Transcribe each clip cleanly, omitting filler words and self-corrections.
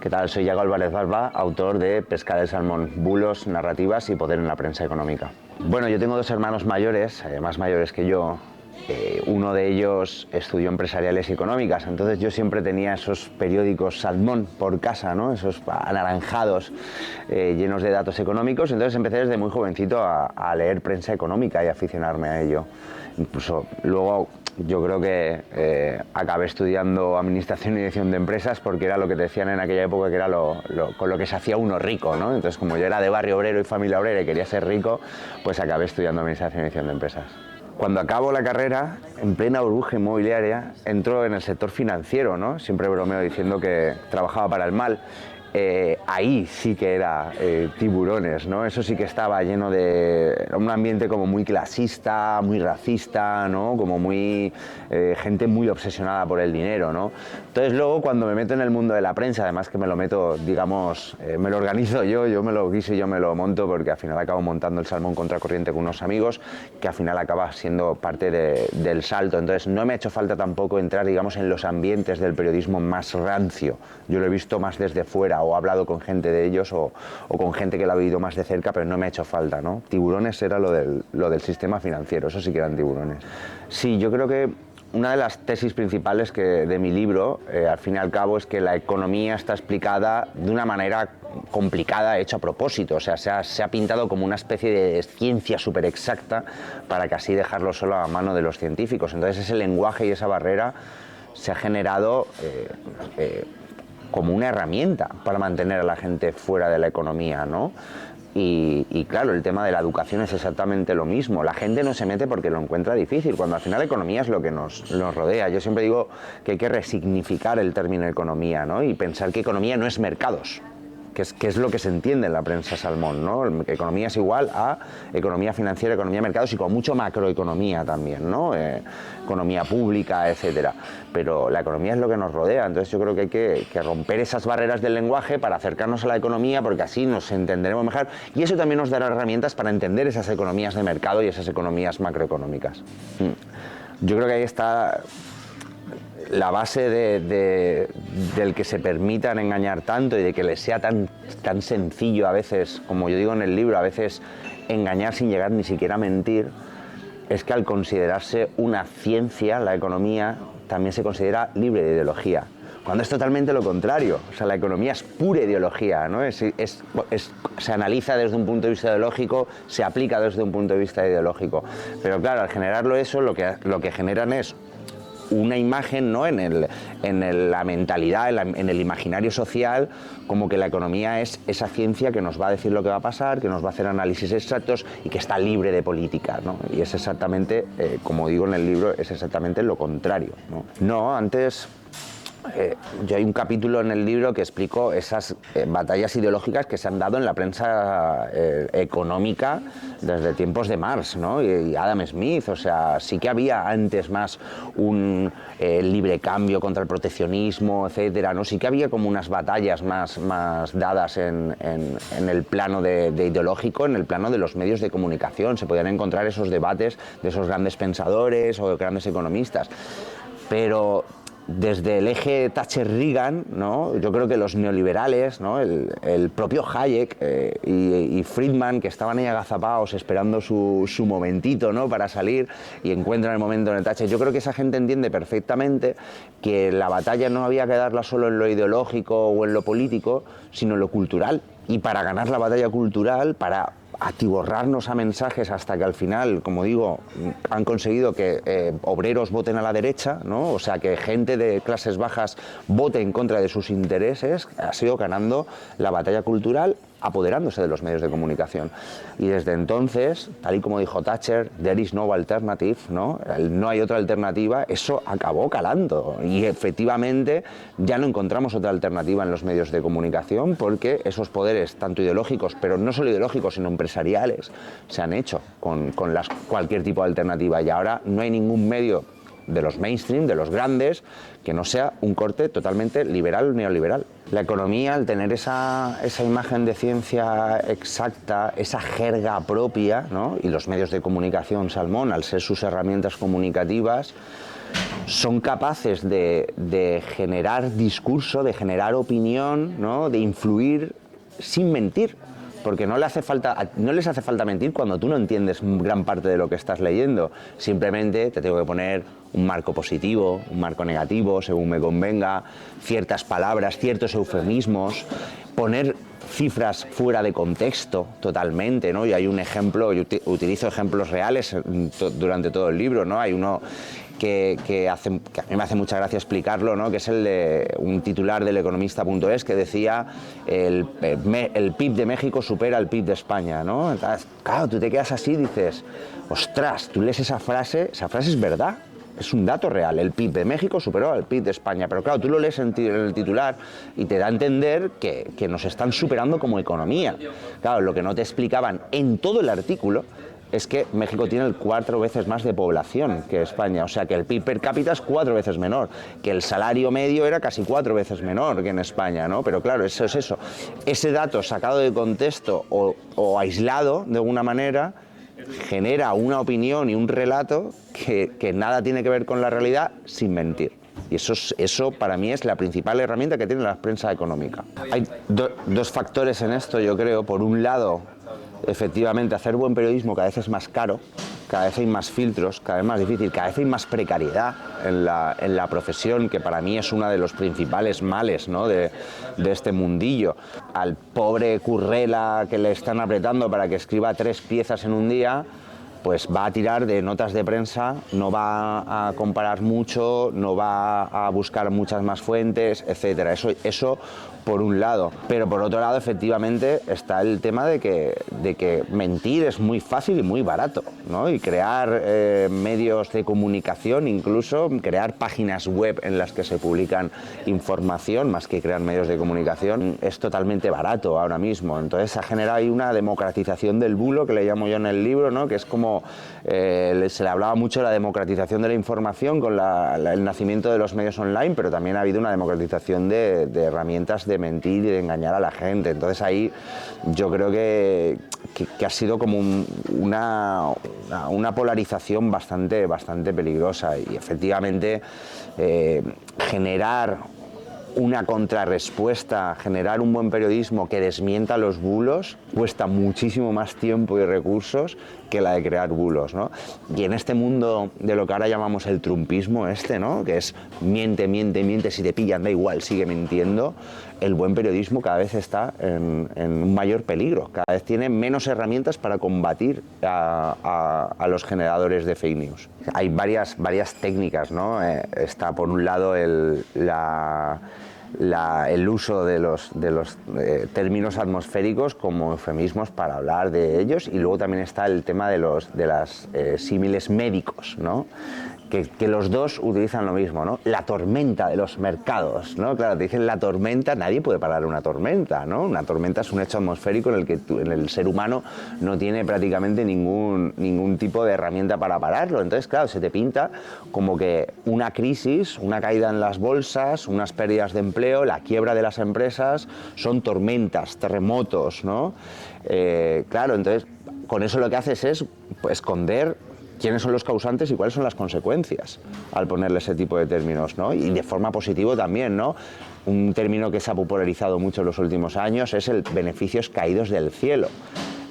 ¿Qué tal? Soy Yago Álvarez Barba, autor de Pesca del Salmón, bulos, narrativas y poder en la prensa económica. Bueno, yo tengo dos hermanos mayores, más mayores que yo. Uno de ellos estudió empresariales y económicas, entonces yo siempre tenía esos periódicos Salmón por casa, ¿no? Esos anaranjados llenos de datos económicos, entonces empecé desde muy jovencito a leer prensa económica y a aficionarme a ello. Incluso luego yo creo que acabé estudiando administración y dirección de empresas porque era lo que te decían en aquella época que era con lo que se hacía uno rico, ¿no? Entonces, como yo era de barrio obrero y familia obrera y quería ser rico, pues acabé estudiando administración y dirección de empresas. Cuando acabo la carrera, en plena burbuja inmobiliaria, entro en el sector financiero, ¿no? Siempre bromeo diciendo que trabajaba para el mal. Ahí sí que era tiburones, ¿no? Eso sí que estaba lleno de un ambiente como muy clasista, muy racista, ¿no? Como muy gente muy obsesionada por el dinero, ¿no? Entonces luego cuando me meto en el mundo de la prensa, además que me lo meto, digamos, me lo organizo yo me lo guiso y yo me lo monto porque al final acabo montando el Salmón Contracorriente con unos amigos que al final acaba siendo parte del salto. Entonces no me ha hecho falta tampoco entrar, digamos, en los ambientes del periodismo más rancio. Yo lo he visto más desde fuera o he hablado con gente de ellos o con gente que lo ha vivido más de cerca, pero no me ha hecho falta, ¿no? Tiburones era lo del sistema financiero, eso sí que eran tiburones. Sí, yo creo que una de las tesis principales de mi libro, al fin y al cabo, es que la economía está explicada de una manera complicada, hecha a propósito. O sea, se ha pintado como una especie de ciencia súper exacta para que así dejarlo solo a mano de los científicos. Entonces ese lenguaje y esa barrera se ha generado como una herramienta para mantener a la gente fuera de la economía, ¿no? Y claro, el tema de la educación es exactamente lo mismo. La gente no se mete porque lo encuentra difícil, cuando al final la economía es lo que nos rodea. Yo siempre digo que hay que resignificar el término economía, ¿no? Y pensar que economía no es mercados, que es lo que se entiende en la prensa Salmón, ¿no? Economía es igual a economía financiera, economía de mercados y con mucho macroeconomía también, ¿no? Economía pública, etcétera. Pero la economía es lo que nos rodea, entonces yo creo que hay que romper esas barreras del lenguaje para acercarnos a la economía, porque así nos entenderemos mejor y eso también nos dará herramientas para entender esas economías de mercado y esas economías macroeconómicas. Yo creo que ahí está la base del que se permitan engañar tanto y de que les sea tan sencillo a veces, como yo digo en el libro, a veces engañar sin llegar ni siquiera a mentir, es que al considerarse una ciencia, la economía también se considera libre de ideología, cuando es totalmente lo contrario. O sea, la economía es pura ideología, ¿no? Se analiza desde un punto de vista ideológico, se aplica desde un punto de vista ideológico, pero claro, al generarlo eso, lo que generan es una imagen, ¿no? en la mentalidad, en el imaginario social, como que la economía es esa ciencia que nos va a decir lo que va a pasar, que nos va a hacer análisis exactos y que está libre de política, ¿no? Y es exactamente, como digo en el libro, es exactamente lo contrario, ¿no? Antes yo hay un capítulo en el libro que explico esas batallas ideológicas que se han dado en la prensa económica desde tiempos de Marx, ¿no? y Adam Smith. O sea, sí que había antes más un libre cambio contra el proteccionismo, etcétera, ¿no? Sí que había como unas batallas más dadas en el plano de ideológico, en el plano de los medios de comunicación. Se podían encontrar esos debates de esos grandes pensadores o de grandes economistas, pero desde el eje Thatcher-Reagan, ¿no? Yo creo que los neoliberales, ¿no? el propio Hayek y Friedman, que estaban ahí agazapados esperando su momentito, ¿no? Para salir, y encuentran el momento en el Thatcher. Yo creo que esa gente entiende perfectamente que la batalla no había que darla solo en lo ideológico o en lo político, sino en lo cultural. Y para ganar la batalla cultural, para atiborrarnos a mensajes hasta que al final, como digo, han conseguido que obreros voten a la derecha, ¿no? O sea, que gente de clases bajas vote en contra de sus intereses, ha sido ganando la batalla cultural, apoderándose de los medios de comunicación. Y desde entonces, tal y como dijo Thatcher, there is no alternative, ¿no? No hay otra alternativa, eso acabó calando. Y efectivamente ya no encontramos otra alternativa en los medios de comunicación porque esos poderes, tanto ideológicos, pero no solo ideológicos, sino empresariales, se han hecho con cualquier tipo de alternativa. Y ahora no hay ningún medio de los mainstream, de los grandes, que no sea un corte totalmente liberal o neoliberal. La economía, al tener esa imagen de ciencia exacta, esa jerga propia, ¿no? Y los medios de comunicación Salmón, al ser sus herramientas comunicativas, son capaces de generar discurso, de generar opinión, ¿no? De influir sin mentir. Porque no les hace falta mentir cuando tú no entiendes gran parte de lo que estás leyendo. Simplemente te tengo que poner un marco positivo, un marco negativo, según me convenga, ciertas palabras, ciertos eufemismos, poner cifras fuera de contexto totalmente, ¿no? Y hay un ejemplo, yo utilizo ejemplos reales durante todo el libro, ¿no? Hay uno que a mí me hace mucha gracia explicarlo, ¿no? Que es el de un titular del Economista.es que decía el PIB de México supera el PIB de España, ¿no? Entonces, claro, tú te quedas así y dices, ostras, tú lees esa frase es verdad. Es un dato real, el PIB de México superó al PIB de España, pero claro, tú lo lees en el titular y te da a entender que nos están superando como economía. Claro, lo que no te explicaban en todo el artículo es que México tiene 4 veces más de población que España, o sea que el PIB per cápita es 4 veces menor, que el salario medio era casi 4 veces menor que en España, ¿no? Pero claro, eso es eso. Ese dato sacado de contexto o aislado de alguna manera genera una opinión y un relato que nada tiene que ver con la realidad sin mentir. Y eso para mí es la principal herramienta que tiene la prensa económica. Hay dos factores en esto, yo creo. Por un lado, efectivamente, hacer buen periodismo cada vez es más caro, cada vez hay más filtros, cada vez más difícil, cada vez hay más precariedad en la profesión, que para mí es uno de los principales males, ¿no? de este mundillo. Al pobre currela que le están apretando para que escriba 3 piezas en un día, pues va a tirar de notas de prensa, no va a comparar mucho, no va a buscar muchas más fuentes, etcétera. Eso por un lado. Pero por otro lado, efectivamente, está el tema de que mentir es muy fácil y muy barato, ¿no? Y crear medios de comunicación, incluso crear páginas web en las que se publican información, más que crear medios de comunicación, es totalmente barato ahora mismo. Entonces se ha generado ahí una democratización del bulo, que le llamo yo en el libro, ¿no? Que es como se le hablaba mucho de la democratización de la información con el nacimiento de los medios online, pero también ha habido una democratización de herramientas de mentir y de engañar a la gente. Entonces ahí yo creo que ha sido como una polarización bastante peligrosa, y efectivamente generar una contrarrespuesta, generar un buen periodismo que desmienta los bulos, cuesta muchísimo más tiempo y recursos que la de crear bulos, ¿no? Y en este mundo de lo que ahora llamamos el trumpismo, ¿no? Que es miente, si te pillan da igual, sigue mintiendo, el buen periodismo cada vez está en un mayor peligro, cada vez tiene menos herramientas para combatir a los generadores de fake news. Hay varias técnicas, ¿no? Está por un lado el uso de los términos atmosféricos como eufemismos para hablar de ellos, y luego también está el tema de las símiles médicos, ¿no? Que los dos utilizan lo mismo, ¿no? La tormenta de los mercados, ¿no? Claro, te dicen la tormenta, nadie puede parar una tormenta, ¿no? Una tormenta es un hecho atmosférico en el que el ser humano no tiene prácticamente ningún tipo de herramienta para pararlo. Entonces, claro, se te pinta como que una crisis, una caída en las bolsas, unas pérdidas de empleo, la quiebra de las empresas, son tormentas, terremotos, ¿no? Claro, entonces, con eso lo que haces es esconder quiénes son los causantes y cuáles son las consecuencias al ponerle ese tipo de términos, ¿no? Y de forma positiva también, ¿no? Un término que se ha popularizado mucho en los últimos años es el beneficios caídos del cielo,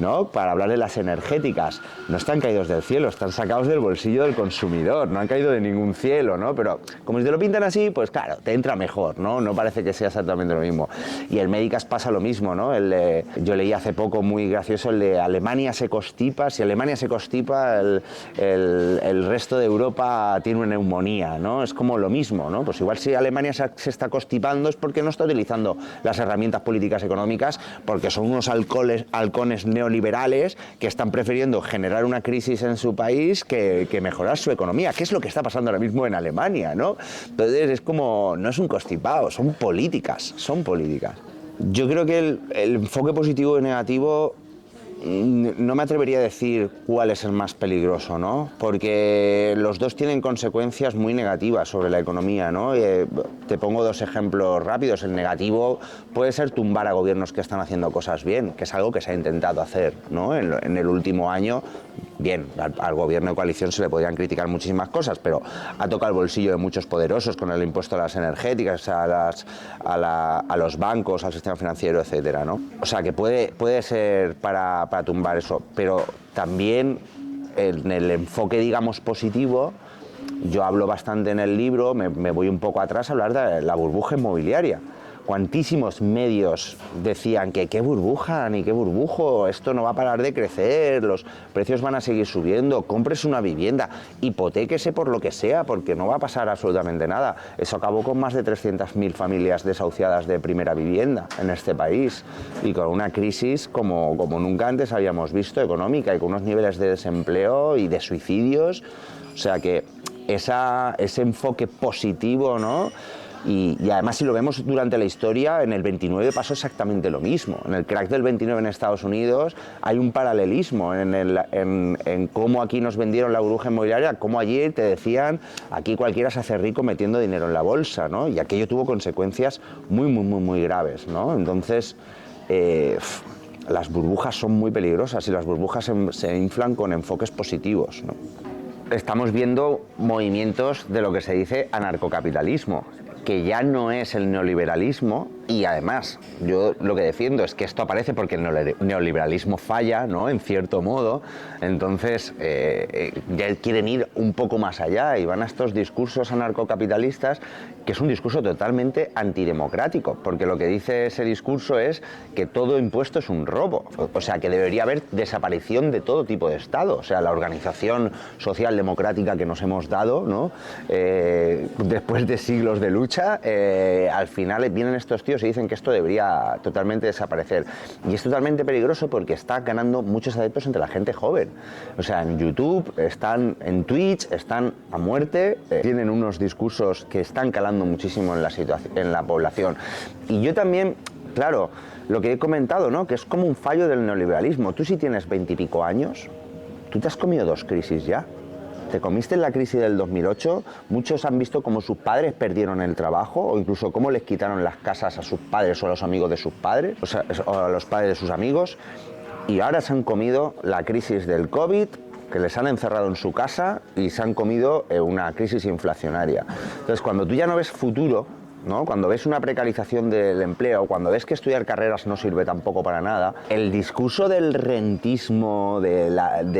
¿no? Para hablar de las energéticas, no están caídos del cielo, están sacados del bolsillo del consumidor, no han caído de ningún cielo, ¿no? Pero como si te lo pintan así, pues claro, te entra mejor, ¿no? No parece que sea exactamente lo mismo. Y el Médicas pasa lo mismo, ¿no? Yo leí hace poco, muy gracioso, el de Alemania se constipa, si Alemania se constipa, el resto de Europa tiene una neumonía, ¿no? Es como lo mismo, ¿no? Pues igual si Alemania se está constipando es porque no está utilizando las herramientas políticas económicas, porque son unos halcones neoliberales que están prefiriendo generar una crisis en su país que mejorar su economía, que es lo que está pasando ahora mismo en Alemania, ¿no? Entonces es como, no es un constipado, son políticas. Yo creo que el enfoque positivo y negativo no me atrevería a decir cuál es el más peligroso, ¿no? Porque los dos tienen consecuencias muy negativas sobre la economía, ¿no? Te pongo dos ejemplos rápidos. El negativo puede ser tumbar a gobiernos que están haciendo cosas bien, que es algo que se ha intentado hacer, ¿no? En el último año, bien, al gobierno de coalición se le podrían criticar muchísimas cosas, pero ha tocado el bolsillo de muchos poderosos con el impuesto a las energéticas, a los bancos, al sistema financiero, etcétera, ¿no? O sea, que puede ser para tumbar eso, pero también en el enfoque, digamos, positivo, yo hablo bastante en el libro, me voy un poco atrás a hablar de la burbuja inmobiliaria. Cuantísimos medios decían que qué burbuja, ni qué burbujo, esto no va a parar de crecer, los precios van a seguir subiendo, compres una vivienda, hipotéquese por lo que sea, porque no va a pasar absolutamente nada. Eso acabó con más de 300.000 familias desahuciadas de primera vivienda en este país y con una crisis como nunca antes habíamos visto, económica, y con unos niveles de desempleo y de suicidios. O sea que ese enfoque positivo, ¿no? Y además, si lo vemos durante la historia, en el 29 pasó exactamente lo mismo. En el crack del 29 en Estados Unidos hay un paralelismo en cómo aquí nos vendieron la burbuja inmobiliaria, cómo allí te decían, aquí cualquiera se hace rico metiendo dinero en la bolsa, ¿no? Y aquello tuvo consecuencias muy graves, ¿no? Entonces, las burbujas son muy peligrosas y las burbujas se inflan con enfoques positivos, ¿no? Estamos viendo movimientos de lo que se dice anarcocapitalismo, que ya no es el neoliberalismo, y además yo lo que defiendo es que esto aparece porque el neoliberalismo falla, ¿no? En cierto modo. Entonces ya quieren ir un poco más allá y van a estos discursos anarcocapitalistas, que es un discurso totalmente antidemocrático, porque lo que dice ese discurso es que todo impuesto es un robo, o sea, que debería haber desaparición de todo tipo de Estado, o sea, la organización social democrática que nos hemos dado, ¿no? Después de siglos de lucha, al final vienen estos tíos y dicen que esto debería totalmente desaparecer. Y es totalmente peligroso porque está ganando muchos adeptos entre la gente joven. O sea, en YouTube, están en Twitch, están a muerte, tienen unos discursos que están calando muchísimo en la población. Y yo también, claro, lo que he comentado, ¿no? Que es como un fallo del neoliberalismo. Tú, si tienes 20 y pico años, tú te has comido 2 crisis ya. Te comiste en la crisis del 2008, muchos han visto cómo sus padres perdieron el trabajo o incluso cómo les quitaron las casas a sus padres o a los amigos de sus padres, o a los padres de sus amigos, y ahora se han comido la crisis del COVID, que les han encerrado en su casa, y se han comido una crisis inflacionaria. Entonces, cuando tú ya no ves futuro, ¿no? Cuando ves una precarización del empleo, cuando ves que estudiar carreras no sirve tampoco para nada, el discurso del rentismo, de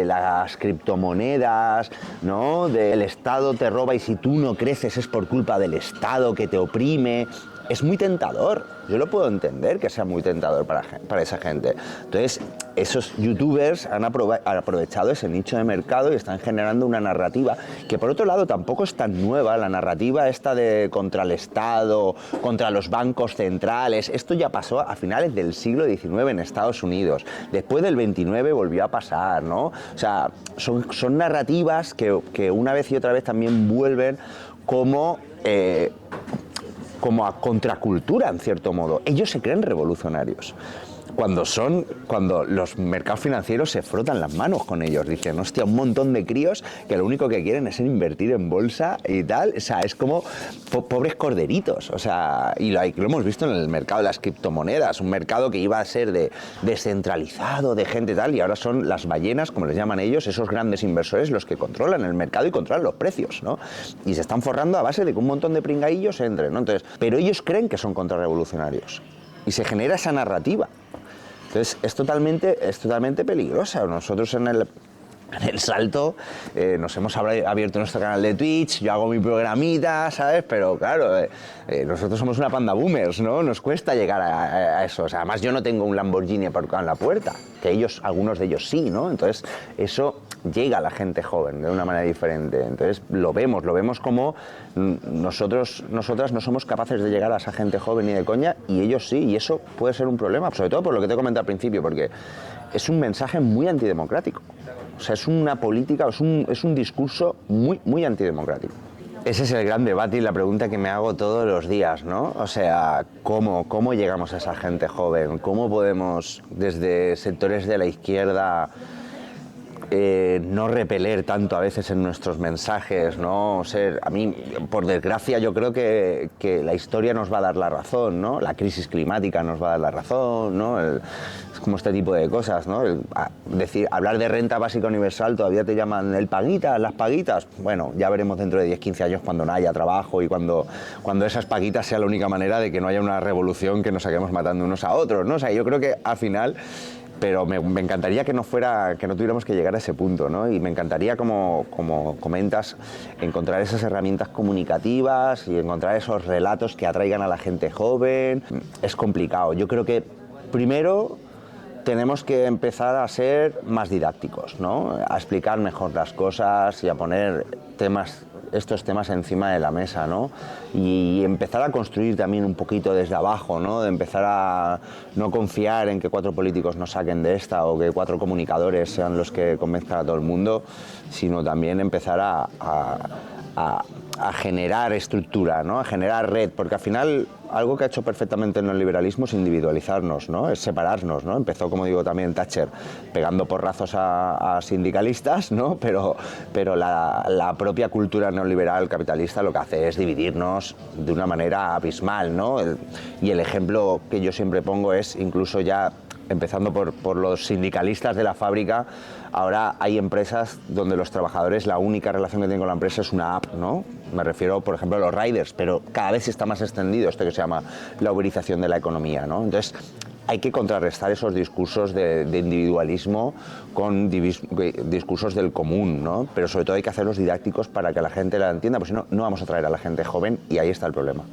las criptomonedas, ¿no? Del Estado te roba y si tú no creces es por culpa del Estado que te oprime, es muy tentador. Yo lo puedo entender que sea muy tentador para esa gente. Entonces, esos youtubers han aprovechado ese nicho de mercado y están generando una narrativa que, por otro lado, tampoco es tan nueva. La narrativa esta de contra el Estado, contra los bancos centrales, esto ya pasó a finales del siglo XIX en Estados Unidos. Después del 29 volvió a pasar, ¿no? O sea, son narrativas que una vez y otra vez también vuelven como a contracultura, en cierto modo. Ellos se creen revolucionarios. Cuando los mercados financieros se frotan las manos con ellos, dicen, hostia, un montón de críos que lo único que quieren es invertir en bolsa y tal, o sea, es como pobres corderitos, o sea, y lo hemos visto en el mercado de las criptomonedas, un mercado que iba a ser descentralizado, de gente tal, y ahora son las ballenas, como les llaman ellos, esos grandes inversores los que controlan el mercado y controlan los precios, ¿no? Y se están forrando a base de que un montón de pringaillos entren, ¿no? Entonces, pero ellos creen que son contrarrevolucionarios y se genera esa narrativa. Entonces es totalmente peligrosa. Nosotros en el Salto nos hemos abierto nuestro canal de Twitch, yo hago mi programita, ¿sabes? Pero claro, nosotros somos una panda boomers, ¿no? Nos cuesta llegar a eso. O sea, además yo no tengo un Lamborghini aparcado en la puerta, que algunos de ellos sí, ¿no? Entonces eso llega a la gente joven de una manera diferente. Entonces lo vemos como nosotras no somos capaces de llegar a esa gente joven ni de coña, y ellos sí, y eso puede ser un problema, sobre todo por lo que te he comentado al principio, porque es un mensaje muy antidemocrático. O sea, es una política, es un discurso muy antidemocrático. Ese es el gran debate y la pregunta que me hago todos los días, ¿no? O sea, ¿cómo llegamos a esa gente joven? ¿Cómo podemos, desde sectores de la izquierda, no repeler tanto a veces en nuestros mensajes, ¿no? A mí, por desgracia, yo creo que la historia nos va a dar la razón, ¿no? La crisis climática nos va a dar la razón, ¿no? Es como este tipo de cosas, ¿no? Hablar de renta básica universal, todavía te llaman el paguita, las paguitas. Bueno, ya veremos dentro de 10, 15 años cuando no haya trabajo y cuando esas paguitas sea la única manera de que no haya una revolución que nos saquemos matando unos a otros, ¿no? O sea, yo creo que al final... Pero me encantaría que no tuviéramos que llegar a ese punto, ¿no? Y me encantaría, como comentas, encontrar esas herramientas comunicativas y encontrar esos relatos que atraigan a la gente joven. Es complicado. Yo creo que primero tenemos que empezar a ser más didácticos, ¿no? A explicar mejor las cosas y a poner estos temas encima de la mesa, ¿no? Y empezar a construir también un poquito desde abajo, ¿no? De empezar a no confiar en que 4 políticos nos saquen de esta o que 4 comunicadores sean los que convenzcan a todo el mundo, sino también empezar a generar estructura, ¿no? A generar red, porque al final algo que ha hecho perfectamente el neoliberalismo es individualizarnos, ¿no? Es separarnos, ¿no? Empezó, como digo también Thatcher, pegando porrazos a sindicalistas, ¿no? Pero la propia cultura neoliberal capitalista lo que hace es dividirnos de una manera abismal, ¿no? Y el ejemplo que yo siempre pongo es incluso ya empezando por los sindicalistas de la fábrica. Ahora hay empresas donde los trabajadores, la única relación que tienen con la empresa es una app, ¿no? Me refiero, por ejemplo, a los riders, pero cada vez está más extendido esto que se llama la uberización de la economía, ¿no? Entonces, hay que contrarrestar esos discursos de individualismo con discursos del común, ¿no? Pero sobre todo hay que hacerlos didácticos para que la gente la entienda, porque si no, no vamos a atraer a la gente joven y ahí está el problema.